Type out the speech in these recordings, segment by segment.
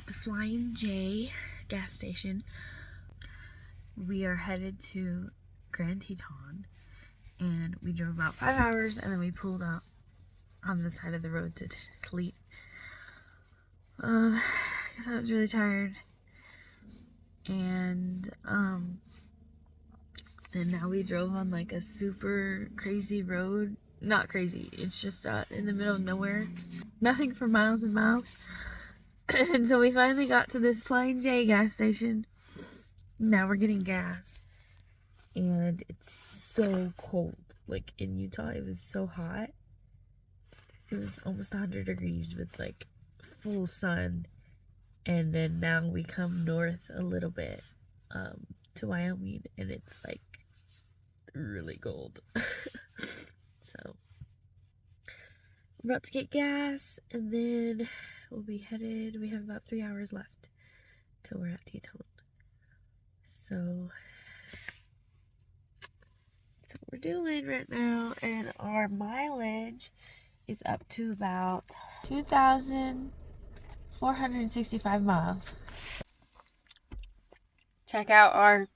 the Flying J gas station. We are headed to Grand Teton, and we drove about 5 hours, and then we pulled out on the side of the road to sleep. Because I was really tired. And now we drove on like a super crazy road. Not crazy, it's just in the middle of nowhere. Nothing for miles and miles. And so we finally got to this Flying J gas station. Now we're getting gas. And it's so cold. Like in Utah, it was so hot. It was almost 100 degrees with like full sun. And then now we come north a little bit to Wyoming, and it's like really cold. So we're about to get gas, and then we'll be headed. We have about 3 hours left till we're at Teton. So that's what we're doing right now, and our mileage is up to about 2,465 miles. Check out our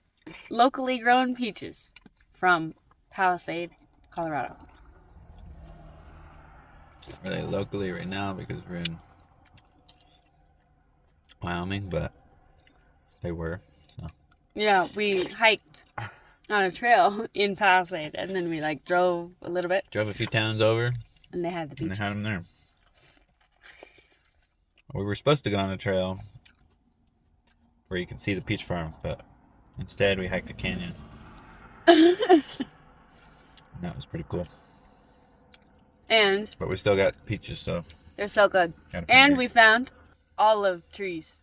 locally grown peaches from Palisade, Colorado. Really locally right now because we're in Wyoming, but they were. So. Yeah, we hiked on a trail in Palisade, and then we like drove a little bit. Drove a few towns over. And they had the peaches. And they had them there. We were supposed to go on a trail where you could see the peach farm, but instead we hiked a canyon. And that was pretty cool. But we still got peaches, so they're so good. And we found olive trees.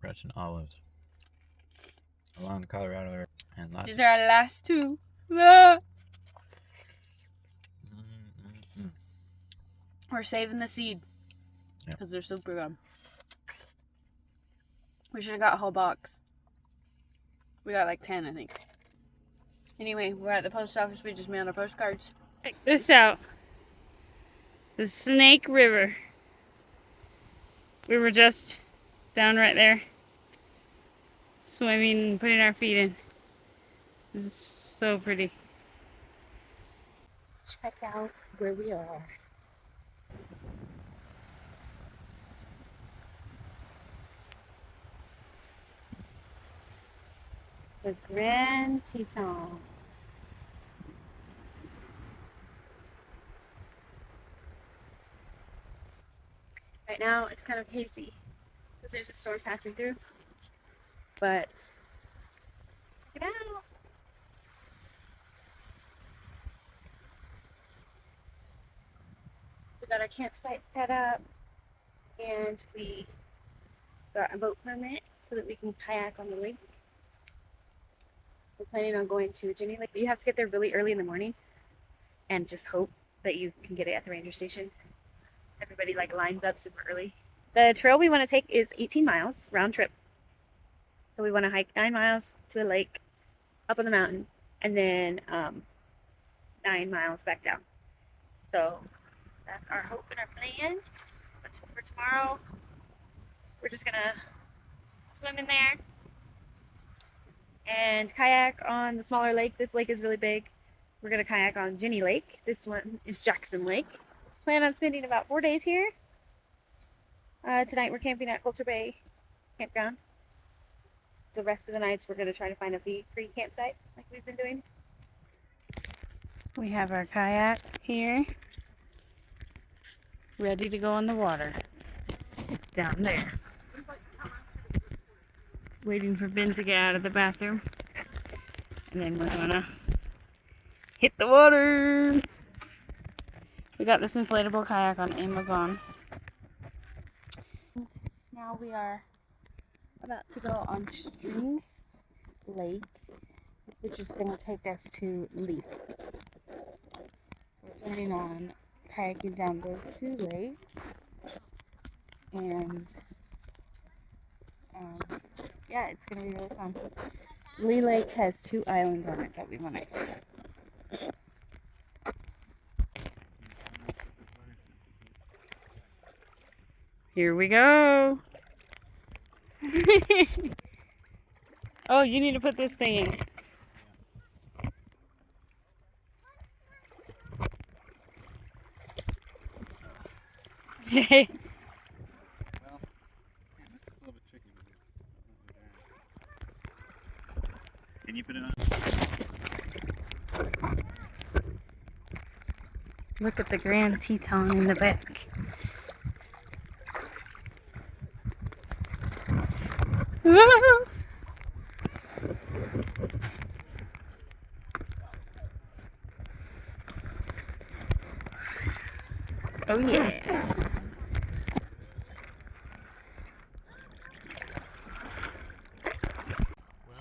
Russian olives along the Colorado River, and lots. These are our last two. Ah! We're saving the seed because they're super good. We should have got a whole box. We got like 10, I think. Anyway, we're at the post office. We just mailed our postcards. Check this out. The Snake River. We were just down right there, swimming and putting our feet in. This is so pretty. Check out where we are. The Grand Teton. Right now it's kind of hazy because there's a storm passing through, but check it out. We got our campsite set up, and we got a boat permit so that we can kayak on the lake. We're planning on going to Jenny Lake. You have to get there really early in the morning and just hope that you can get it at the ranger station. Everybody like lines up super early. The trail we want to take is 18 miles round trip. So we want to hike 9 miles to a lake up on the mountain, and then 9 miles back down. So that's our hope and our plan. But for tomorrow, we're just gonna swim in there and kayak on the smaller lake. This lake is really big. We're gonna kayak on Jenny Lake. This one is Jackson Lake. Plan on spending about 4 days here. Tonight we're camping at Culture Bay Campground. The rest of the nights we're gonna try to find a free campsite like we've been doing. We have our kayak here, ready to go on the water. Down there. Waiting for Ben to get out of the bathroom. And then we're gonna hit the water. We got this inflatable kayak on Amazon. Now we are about to go on String Lake, which is going to take us to Leaf. We're planning on kayaking down those 2 lakes, and yeah, it's going to be really fun. Lee Lake has 2 islands on it that we want to explore. Here we go. Oh, you need to put this thing in. Well, this is a little bit tricky. Can you put it on? Look at the Grand Teton in the back. Oh yeah.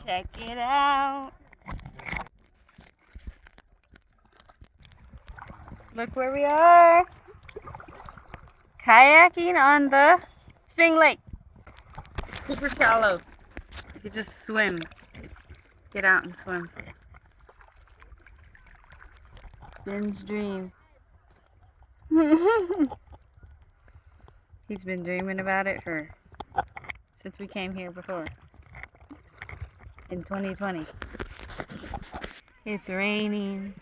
Check it out. Look where we are. Kayaking on the String Lake. Super shallow. You could just swim. Get out and swim. Ben's dream. He's been dreaming about it since we came here before. In 2020. It's raining.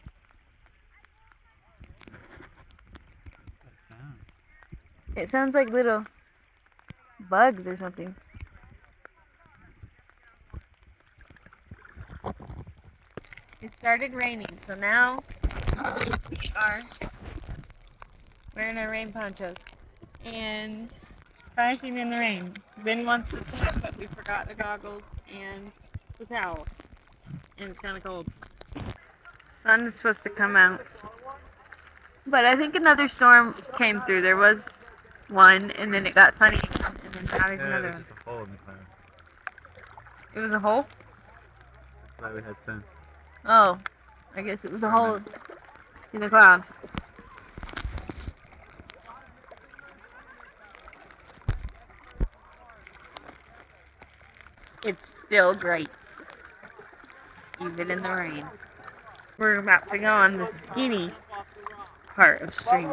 It sounds like little bugs or something. It started raining, so now we are wearing our rain ponchos and kayaking in the rain. Ben wants to swim, but we forgot the goggles and the towel. And it's kind of cold. Sun is supposed to come out. But I think another storm came through. There was one, and then it got sunny, and then now there's another one. Just a hole in the clouds. It was a hole? That's why we had sun. Oh, I guess it was a hole in the cloud. It's still great, even in the rain. We're about to go on the skinny part of stream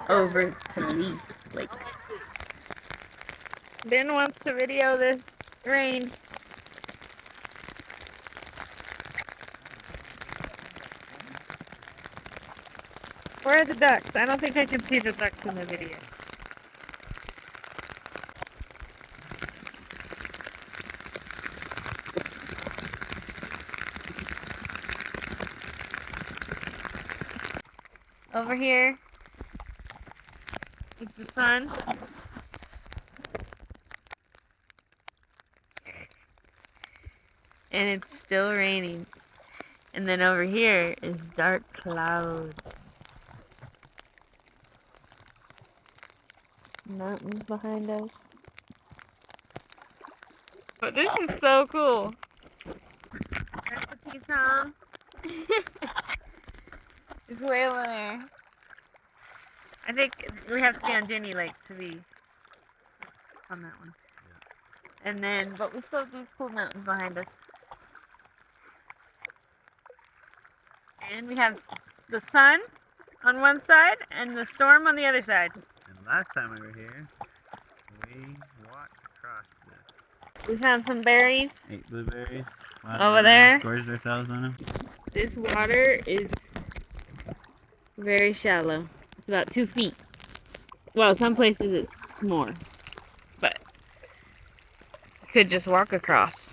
over to Leaf Lake. Ben wants to video this rain. Where are the ducks? I don't think I can see the ducks in the video. Over here is the sun. And it's still raining. And then over here is dark cloud. Mountains behind us. But this is so cool. Grand Teton. It's way over there. I think we have to be on Jenny Lake to be on that one. Yeah. And then, but we still have these cool mountains behind us. And we have the sun on one side and the storm on the other side. And last time we were here, we walked across this. We found some berries. Ate blueberries. Over there. Gorged ourselves on them. This water is very shallow. It's about 2 feet. Well, some places it's more. But you could just walk across.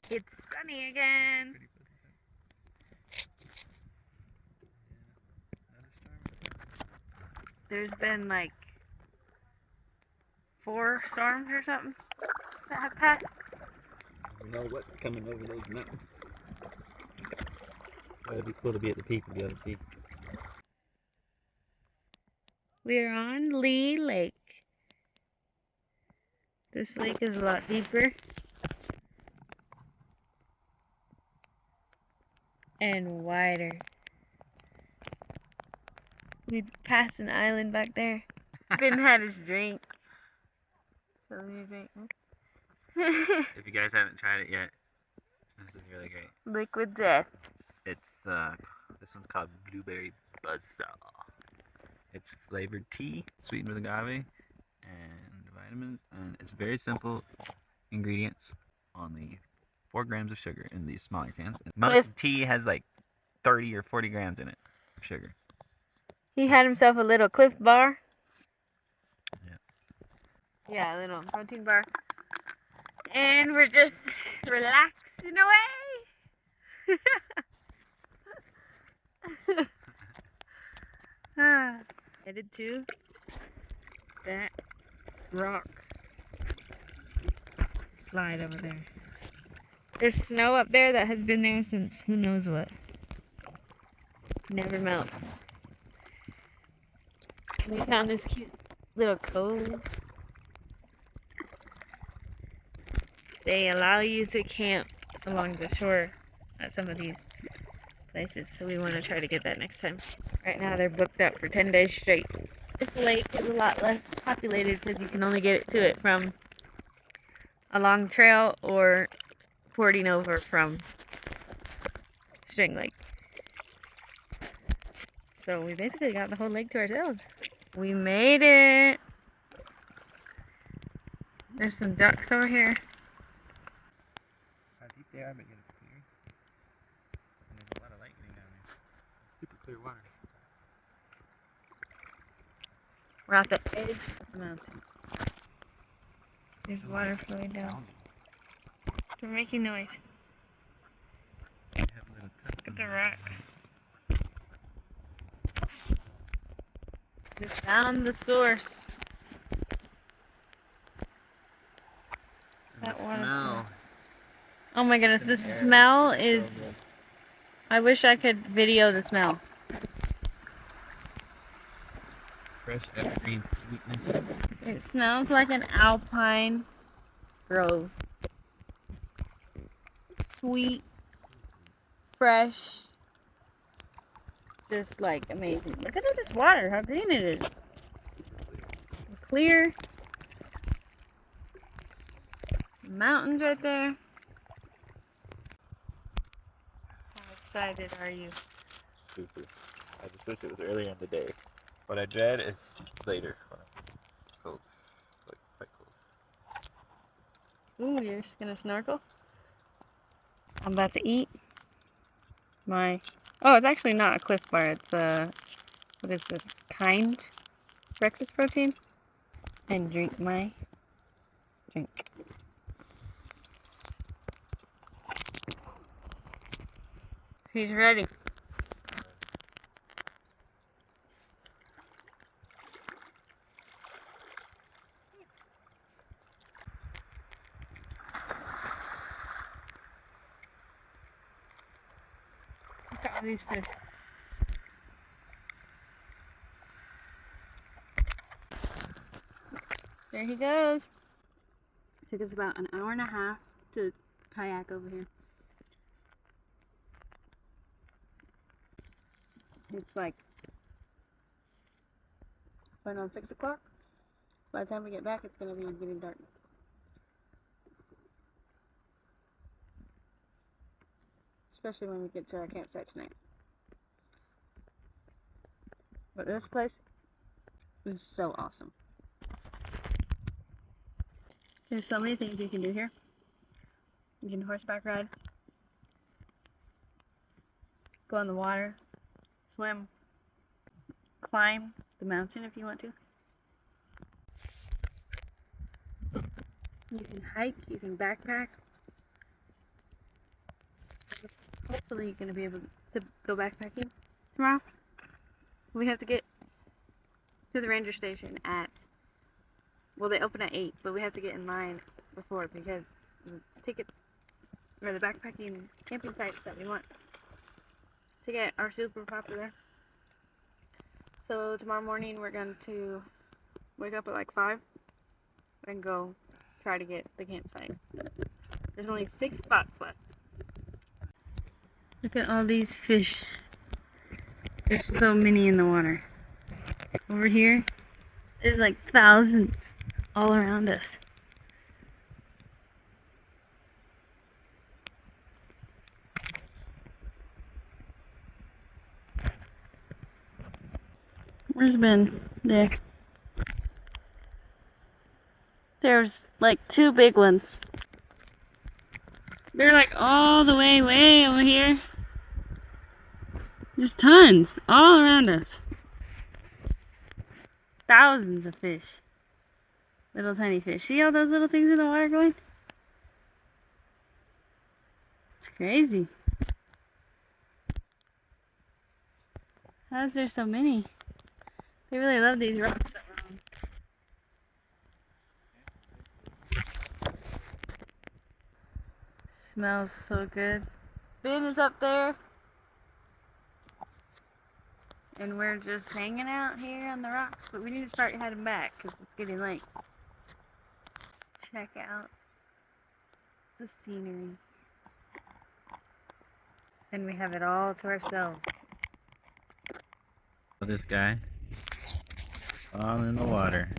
It's sunny again. There's been like 4 storms or something that have passed. We know what's coming over those mountains. Well, it'd be cool to be at the peak and be able to see. We're on Lee Lake. This lake is a lot deeper. And wider. We passed an island back there. Ben had his drink. Show me your drink. If you guys haven't tried it yet, this is really great. Liquid death. It's this one's called Blueberry Buzzsaw. It's flavored tea, sweetened with agave and vitamins, and it's very simple ingredients. Only 4 grams of sugar in these smaller cans. Most tea has like 30 or 40 grams in it of sugar. He had himself a little Cliff bar. Yeah. Yeah, a little protein bar. And we're just relaxing away. Headed to that rock slide over there. There's snow up there that has been there since who knows what. Never melts. We found this cute little cove. They allow you to camp along the shore at some of these places, so we want to try to get that next time. Right now they're booked up for 10 days straight. This lake is a lot less populated because you can only get to it from a long trail or porting over from String Lake. So we basically got the whole lake to ourselves. We made it! There's some ducks over here. How deep they are, but yet it's clear. And there's a lot of light getting down there. Super clear water. We're at the edge of the mountain. There's water flowing down. They're making noise. Look at the rocks. We found the source. And the smell. Oh my goodness, the smell is... I wish I could video the smell. Fresh evergreen sweetness. It smells like an alpine grove. Sweet, fresh, just like amazing. Look at all this water, how green it is. Clear. Mountains right there. How excited are you? Super. I just wish it was earlier in the day. What I dread is later. Cold. Like quite cold. Ooh, you're just gonna snorkel? I'm about to eat my... Oh, it's actually not a Cliff Bar. It's a... What is this? Kind breakfast protein. And drink my drink. He's ready. Look at all these fish. There he goes. It took us about an hour and a half to kayak over here. It's like right on 6 o'clock. By the time we get back, it's gonna be getting dark. Especially when we get to our campsite tonight. But this place is so awesome. There's so many things you can do here. You can horseback ride, go in the water, swim, climb the mountain if you want to. You can hike, you can backpack. Hopefully you're going to be able to go backpacking tomorrow. We have to get to the ranger station at, well, they open at 8, but we have to get in line before because the tickets or the backpacking camping sites that we want to get are super popular. So tomorrow morning we're going to wake up at like 5 and go try to get the campsite. There's only 6 spots left. Look at all these fish. There's so many in the water. Over here, there's like thousands all around us. Where's Ben? There. There's like 2 big ones. They're like all the way over here. There's tons all around us. Thousands of fish. Little tiny fish. See all those little things in the water going? It's crazy. How is there so many? They really love these rocks that we're on. Smells so good. Ben is up there. And we're just hanging out here on the rocks, but we need to start heading back because it's getting late. Check out the scenery. And we have it all to ourselves. This guy all in the water.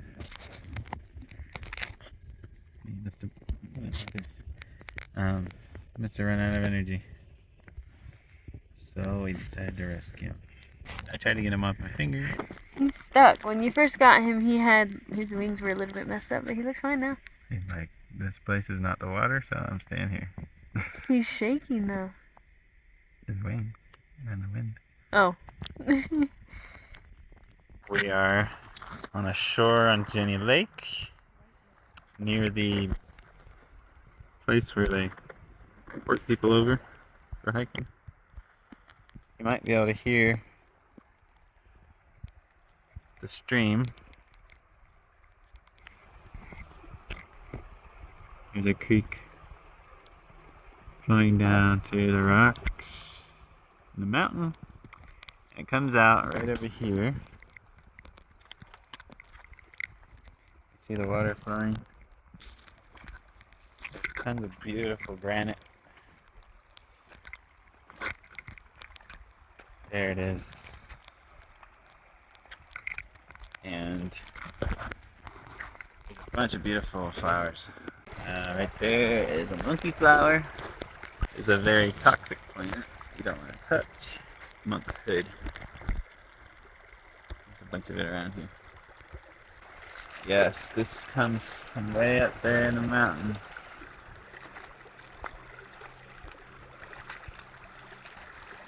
He must have run out of energy. So we decided to rescue him. I tried to get him off my finger. He's stuck. When you first got him, his wings were a little bit messed up, but he looks fine now. He's like, this place is not the water, so I'm staying here. He's shaking though. His wings and the wind. Oh. We are on a shore on Jenny Lake, near the place where they work people over for hiking. You might be able to hear the stream. There's a creek flowing down to the rocks in the mountain. It comes out right over here. See the water flowing. There's tons of beautiful granite. There it is. And there's a bunch of beautiful flowers. Right there is a monkey flower. It's a very toxic plant you don't want to touch. Monkhood. There's a bunch of it around here. Yes, this comes from way up there in the mountain.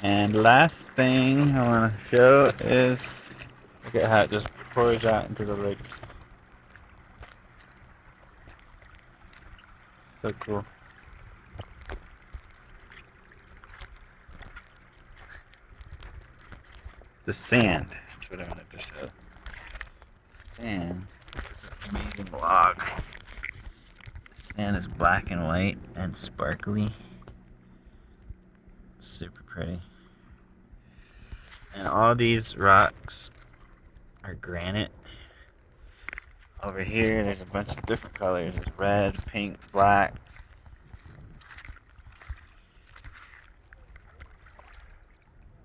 And last thing I want to show is, look at how it just pours out into the lake. So cool. The sand, that's what I wanted to show. Sand. This is an amazing log. The sand is black and white and sparkly. It's super pretty. And all these rocks are granite. Over here, there's a bunch of different colors. There's red, pink, black.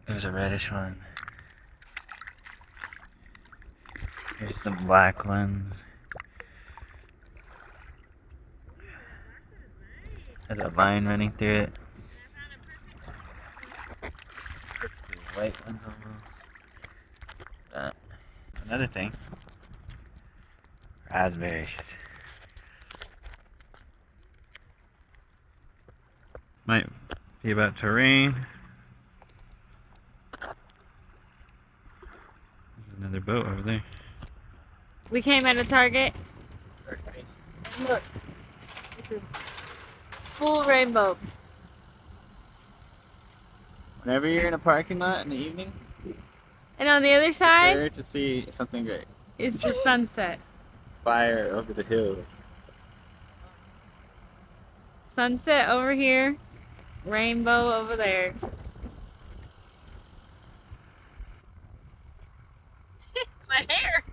There's a reddish one. Here's some black ones. There's a line running through it. White ones almost. Another thing. Raspberries. Might be about to rain. There's another boat over there. We came at a Target. Look, it's a full rainbow. Whenever you're in a parking lot in the evening, And on the other side prepare to see something great. is the sunset. Fire over the hill. Sunset over here, rainbow over there. My hair.